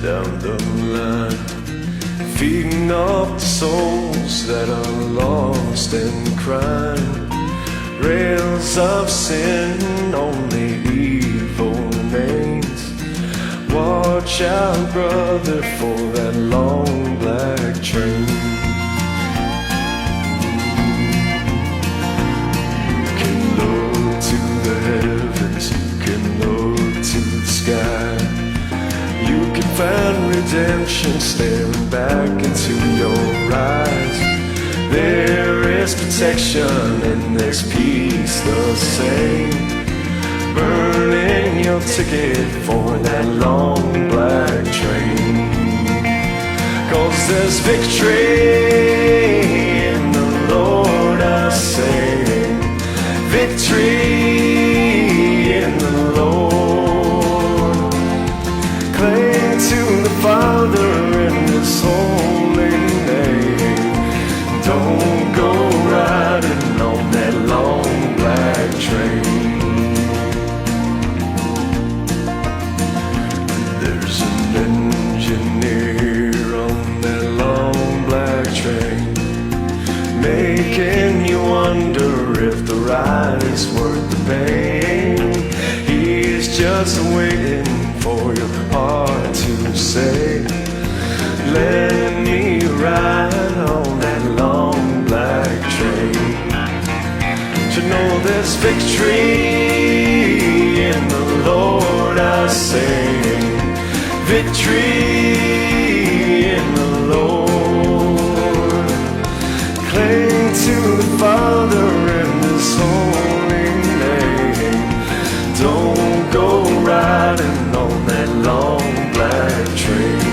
down the line, feeding up the souls that are lost and crying. Rails of sin on the evil lanes. Watch out, brother, for that long black train. You can look to the heavens, you can look to the sky. You can find redemption staring back into your eyes. There is protection and there's peace the same. Burning your ticket for that long black train. 'Cause there's victory in the Lord, I say. Victory in the Lord. Cling to the Father in His holy name. Don't go riding on that long black train. There's an engineer on that long black train, making you wonder if the ride is worth the pain. He's just waiting for your heart to say, let me ride on that long black train. To know there's victory in the Lord, I say. Victory in the Lord. Cling to the Father in His holy name. Don't go riding on that long black train.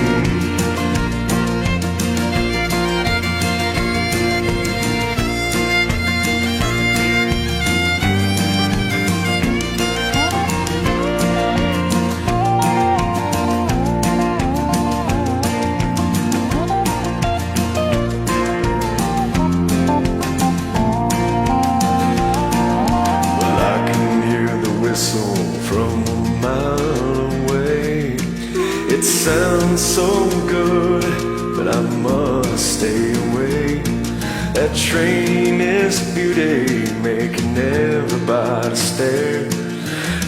From a mile away, it sounds so good, but I must stay away. That train is beauty, making everybody stare.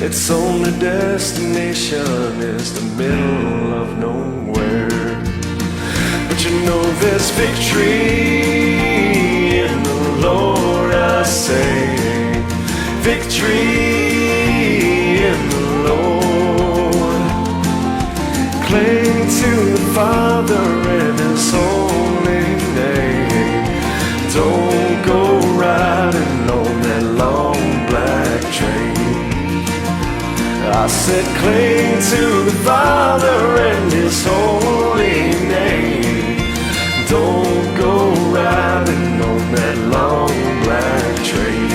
Its only destination is the middle of nowhere. But you know there's victory in the Lord, I say. Victory in the Lord. Cling to the Father in His holy name. Don't go riding on that long black train. I said cling to the Father in His holy name. Don't go riding on that long black train.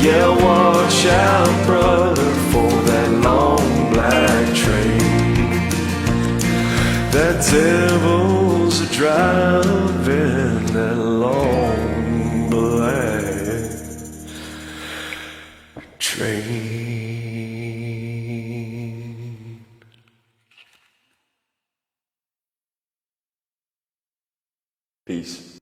Yeah, watch out, brother, for that long black train. That devil's driving that long black train. Peace.